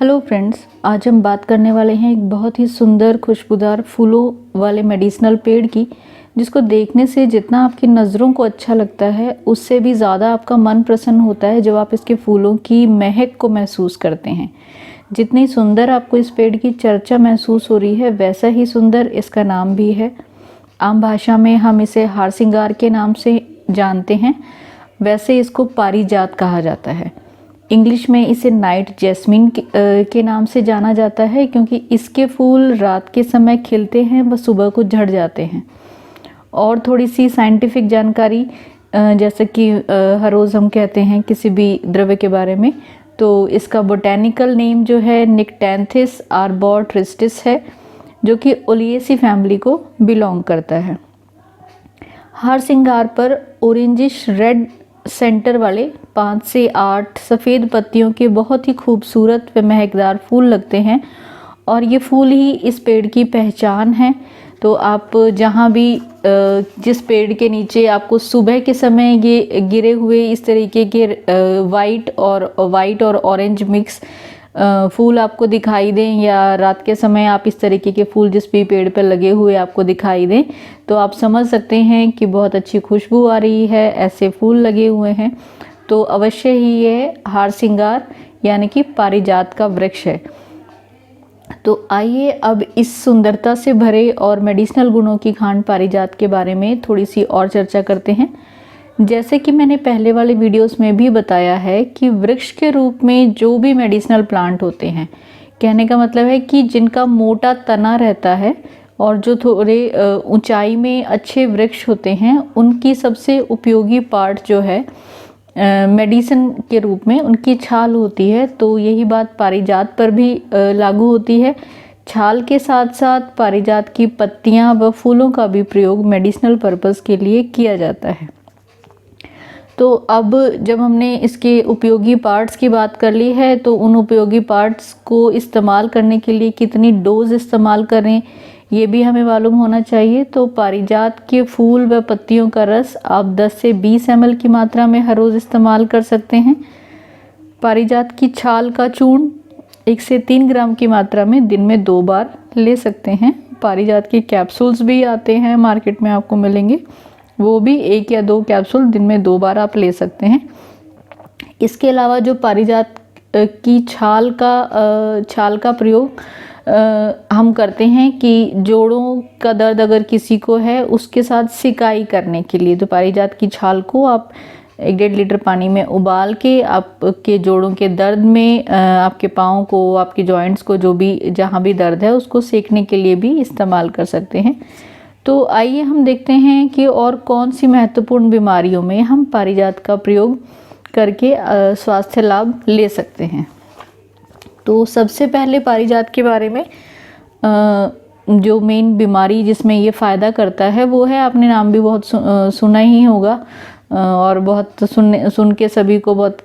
Hello friends, आज हम बात करने वाले हैं एक बहुत ही सुंदर खुशबूदार फूलों वाले मेडिसिनल पेड़ की, जिसको देखने से जितना आपकी नज़रों को अच्छा लगता है उससे भी ज़्यादा आपका मन प्रसन्न होता है जब आप इसके फूलों की महक को महसूस करते हैं। जितनी सुंदर आपको इस पेड़ की चर्चा महसूस हो रही है वैसा ही सुंदर इसका नाम भी है। आम भाषा में हम इसे हार सिंगार के नाम से जानते हैं, वैसे इसको पारिजात कहा जाता है। इंग्लिश में इसे नाइट जैस्मिन के नाम से जाना जाता है, क्योंकि इसके फूल रात के समय खिलते हैं व सुबह को झड़ जाते हैं। और थोड़ी सी साइंटिफिक जानकारी, जैसे कि हर रोज़ हम कहते हैं किसी भी द्रव्य के बारे में, तो इसका बोटेनिकल नेम जो है निक्टेंथिस आर्बोट्रिस्टिस है, जो कि ओलिएसी फैमिली को बिलोंग करता है। हार सिंगार पर ऑरेंजिश रेड सेंटर वाले 5 से 8 सफ़ेद पत्तियों के बहुत ही खूबसूरत व महकदार फूल लगते हैं, और ये फूल ही इस पेड़ की पहचान है। तो आप जहाँ भी जिस पेड़ के नीचे आपको सुबह के समय ये गिरे हुए इस तरीके के वाइट और ऑरेंज मिक्स फूल आपको दिखाई दें, या रात के समय आप इस तरीके के फूल जिस भी पेड़ पर लगे हुए आपको दिखाई दें, तो आप समझ सकते हैं कि बहुत अच्छी खुशबू आ रही है, ऐसे फूल लगे हुए हैं। तो अवश्य ही ये हार सिंगार यानी कि पारिजात का वृक्ष है। तो आइए अब इस सुंदरता से भरे और मेडिसिनल गुणों की खान पारिजात के बारे में थोड़ी सी और चर्चा करते हैं। जैसे कि मैंने पहले वाले वीडियोस में भी बताया है कि वृक्ष के रूप में जो भी मेडिसिनल प्लांट होते हैं, कहने का मतलब है कि जिनका मोटा तना रहता है और जो थोड़े ऊंचाई में अच्छे वृक्ष होते हैं, उनकी सबसे उपयोगी पार्ट जो है मेडिसिन के रूप में उनकी छाल होती है। तो यही बात पारिजात पर भी लागू होती है। छाल के साथ साथ पारिजात की पत्तियां व फूलों का भी प्रयोग मेडिसिनल पर्पस के लिए किया जाता है। तो अब जब हमने इसके उपयोगी पार्ट्स की बात कर ली है, तो उन उपयोगी पार्ट्स को इस्तेमाल करने के लिए कितनी डोज इस्तेमाल करें ये भी हमें मालूम होना चाहिए। तो पारिजात के फूल व पत्तियों का रस आप 10 से 20 ml की मात्रा में हर रोज़ इस्तेमाल कर सकते हैं। पारिजात की छाल का चूर्ण 1 से 3 ग्राम की मात्रा में दिन में 2 बार ले सकते हैं। पारिजात के कैप्सूल्स भी आते हैं, मार्केट में आपको मिलेंगे, वो भी 1 या 2 कैप्सूल दिन में 2 बार आप ले सकते हैं। इसके अलावा जो पारिजात की छाल का प्रयोग हम करते हैं कि जोड़ों का दर्द अगर किसी को है उसके साथ सिकाई करने के लिए, तो पारिजात की छाल को आप 1-1.5 लीटर पानी में उबाल के आपके जोड़ों के दर्द में, आपके पाँव को, आपके जॉइंट्स को, जो भी जहाँ भी दर्द है उसको सेकने के लिए भी इस्तेमाल कर सकते हैं। तो आइए हम देखते हैं कि और कौन सी महत्वपूर्ण बीमारियों में हम पारिजात का प्रयोग करके स्वास्थ्य लाभ ले सकते हैं। तो सबसे पहले पारिजात के बारे में जो मेन बीमारी जिसमें ये फ़ायदा करता है वो है, आपने नाम भी बहुत सुना ही होगा, और बहुत सुन के सभी को बहुत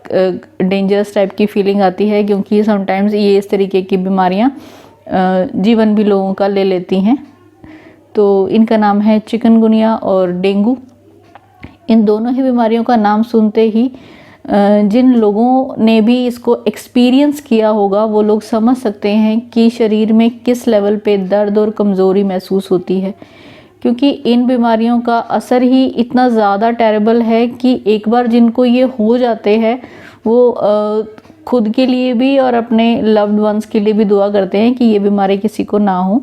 डेंजरस टाइप की फीलिंग आती है, क्योंकि समटाइम्स ये इस तरीके की बीमारियां जीवन भी लोगों का ले लेती हैं। तो इनका नाम है चिकनगुनिया और डेंगू। इन दोनों ही बीमारियों का नाम सुनते ही जिन लोगों ने भी इसको एक्सपीरियंस किया होगा वो लोग समझ सकते हैं कि शरीर में किस लेवल पे दर्द और कमज़ोरी महसूस होती है, क्योंकि इन बीमारियों का असर ही इतना ज़्यादा टेरेबल है कि एक बार जिनको ये हो जाते हैं वो खुद के लिए भी और अपने लव्ड वंस के लिए भी दुआ करते हैं कि ये बीमारी किसी को ना हो,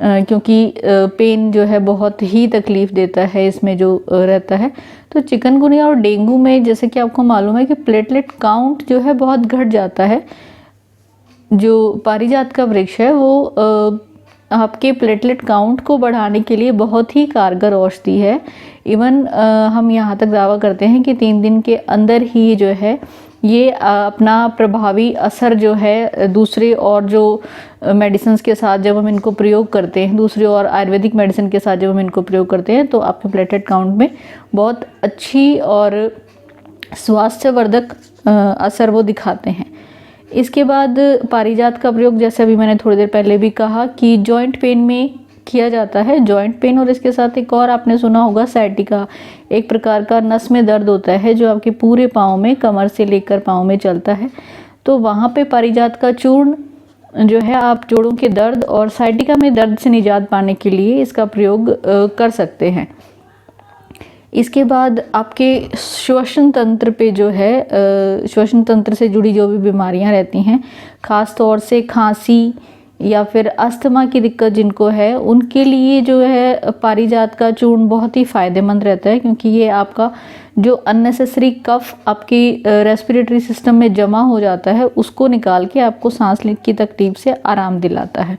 क्योंकि पेन जो है बहुत ही तकलीफ़ देता है इसमें जो रहता है। तो चिकनगुनिया और डेंगू में जैसे कि आपको मालूम है कि प्लेटलेट काउंट जो है बहुत घट जाता है। जो पारिजात का वृक्ष है वो आपके प्लेटलेट काउंट को बढ़ाने के लिए बहुत ही कारगर औषधि है। इवन हम यहाँ तक दावा करते हैं कि 3 दिन के अंदर ही जो है ये अपना प्रभावी असर जो है दूसरे और जो मेडिसिन्स के साथ जब हम इनको प्रयोग करते हैं, दूसरे और आयुर्वेदिक मेडिसिन के साथ जब हम इनको प्रयोग करते हैं, तो आपके प्लेटलेट काउंट में बहुत अच्छी और स्वास्थ्यवर्धक असर वो दिखाते हैं। इसके बाद पारिजात का प्रयोग, जैसे अभी मैंने थोड़ी देर पहले भी कहा, कि जॉइंट पेन में किया जाता है। जॉइंट पेन और इसके साथ एक और आपने सुना होगा सciatica, एक प्रकार का नस में दर्द होता है जो आपके पूरे पाँव में, कमर से लेकर पाँव में चलता है। तो वहाँ पे पारिजात का चूर्ण जो है आप जोड़ों के दर्द और साइटिका में दर्द से निजात पाने के लिए इसका प्रयोग कर सकते हैं। इसके बाद आपके श्वसन तंत्र पे जो है श्वसन तंत्र से जुड़ी जो भी बीमारियां रहती हैं, ख़ास तौर से खांसी या फिर अस्थमा की दिक्कत जिनको है, उनके लिए जो है पारिजात का चूर्ण बहुत ही फ़ायदेमंद रहता है, क्योंकि ये आपका जो अननेसेसरी कफ आपकी रेस्पिरेटरी सिस्टम में जमा हो जाता है उसको निकाल के आपको सांस लेने की तकलीफ से आराम दिलाता है।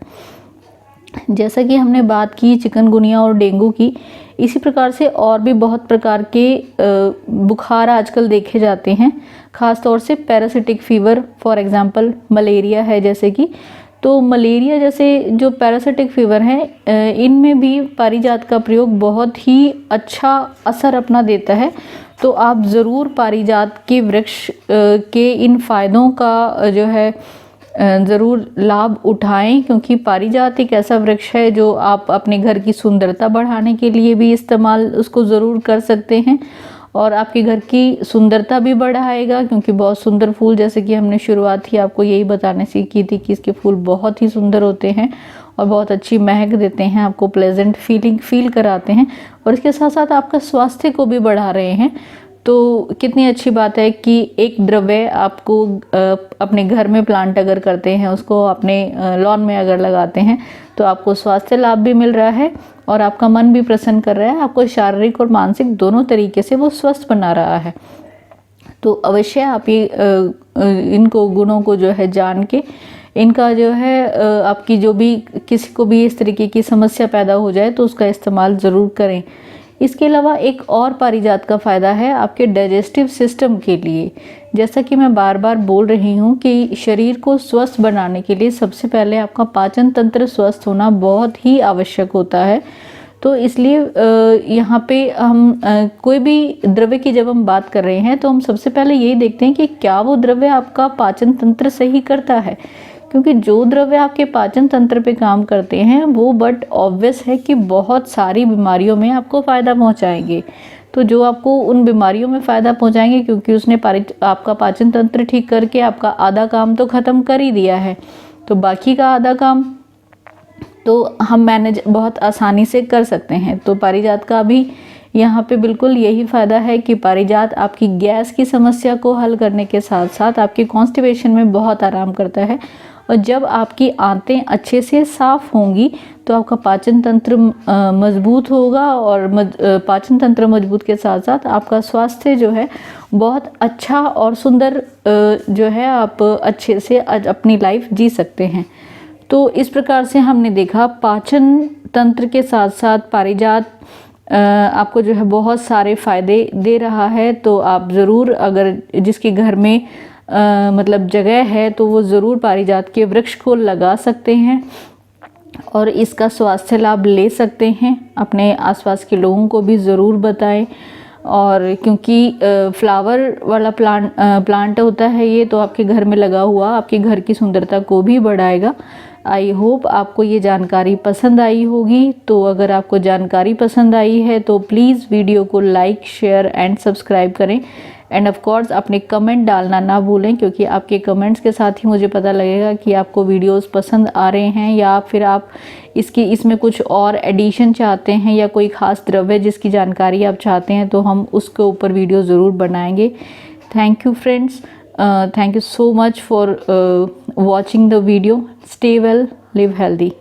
जैसा कि हमने बात की चिकनगुनिया और डेंगू की, इसी प्रकार से और भी बहुत प्रकार के बुखार आजकल देखे जाते हैं, ख़ास तौर से parasitic fever for example malaria है जैसे कि, तो मलेरिया जैसे जो पैरासिटिक फीवर हैं इनमें भी पारिजात का प्रयोग बहुत ही अच्छा असर अपना देता है। तो आप ज़रूर पारिजात के वृक्ष के इन फ़ायदों का जो है ज़रूर लाभ उठाएं, क्योंकि पारिजात एक ऐसा वृक्ष है जो आप अपने घर की सुंदरता बढ़ाने के लिए भी इस्तेमाल उसको ज़रूर कर सकते हैं और आपके घर की सुंदरता भी बढ़ाएगा, क्योंकि बहुत सुंदर फूल, जैसे कि हमने शुरुआत ही आपको यही बताने से की थी कि इसके फूल बहुत ही सुंदर होते हैं और बहुत अच्छी महक देते हैं, आपको प्लेजेंट फील कराते हैं और इसके साथ साथ आपका स्वास्थ्य को भी बढ़ा रहे हैं। तो कितनी अच्छी बात है कि एक द्रव्य आपको अपने घर में प्लांट अगर करते हैं, उसको अपने लॉन में अगर लगाते हैं तो आपको स्वास्थ्य लाभ भी मिल रहा है और आपका मन भी प्रसन्न कर रहा है, आपको शारीरिक और मानसिक दोनों तरीके से वो स्वस्थ बना रहा है। तो अवश्य आप ये इनको गुणों को जो है जान के, इनका जो है आपकी जो भी किसी को भी इस तरीके की समस्या पैदा हो जाए तो उसका इस्तेमाल ज़रूर करें। इसके अलावा एक और पारिजात का फ़ायदा है आपके डाइजेस्टिव सिस्टम के लिए। जैसा कि मैं बार बार बोल रही हूँ कि शरीर को स्वस्थ बनाने के लिए सबसे पहले आपका पाचन तंत्र स्वस्थ होना बहुत ही आवश्यक होता है। तो इसलिए यहाँ पे हम कोई भी द्रव्य की जब हम बात कर रहे हैं तो हम सबसे पहले यही देखते हैं कि क्या वो द्रव्य आपका पाचन तंत्र सही करता है, क्योंकि जो द्रव्य आपके पाचन तंत्र पे काम करते हैं वो बट ऑब्वियस है कि बहुत सारी बीमारियों में आपको फ़ायदा पहुंचाएंगे। तो जो आपको उन बीमारियों में फ़ायदा पहुंचाएंगे, क्योंकि उसने आपका पाचन तंत्र ठीक करके आपका आधा काम तो ख़त्म कर ही दिया है, तो बाकी का आधा काम तो हम मैनेज बहुत आसानी से कर सकते हैं। तो पारिजात का भी यहाँ पे बिल्कुल यही फ़ायदा है कि पारिजात आपकी गैस की समस्या को हल करने के साथ साथ आपकी कॉन्स्टिपेशन में बहुत आराम करता है। और जब आपकी आंतें अच्छे से साफ होंगी तो आपका पाचन तंत्र मजबूत होगा और पाचन तंत्र मजबूत के साथ साथ आपका स्वास्थ्य जो है बहुत अच्छा और सुंदर जो है आप अच्छे से अपनी लाइफ जी सकते हैं। तो इस प्रकार से हमने देखा पाचन तंत्र के साथ साथ पारिजात आपको जो है बहुत सारे फ़ायदे दे रहा है। तो आप ज़रूर, अगर जिसके घर में मतलब जगह है तो वो ज़रूर पारिजात के वृक्ष को लगा सकते हैं और इसका स्वास्थ्य लाभ ले सकते हैं। अपने आसपास के लोगों को भी ज़रूर बताएं, और क्योंकि फ्लावर वाला प्लांट होता है ये, तो आपके घर में लगा हुआ आपके घर की सुंदरता को भी बढ़ाएगा। आई होप आपको ये जानकारी पसंद आई होगी। तो अगर आपको जानकारी पसंद आई है तो प्लीज़ वीडियो को लाइक, शेयर एंड सब्सक्राइब करें एंड ऑफ कोर्स अपने कमेंट डालना ना भूलें, क्योंकि आपके कमेंट्स के साथ ही मुझे पता लगेगा कि आपको वीडियोस पसंद आ रहे हैं या फिर आप इसमें कुछ और एडिशन चाहते हैं या कोई ख़ास द्रव्य जिसकी जानकारी आप चाहते हैं, तो हम उसके ऊपर वीडियो ज़रूर बनाएंगे। Thank you friends, thank you so much for watching the video. Stay well, live healthy.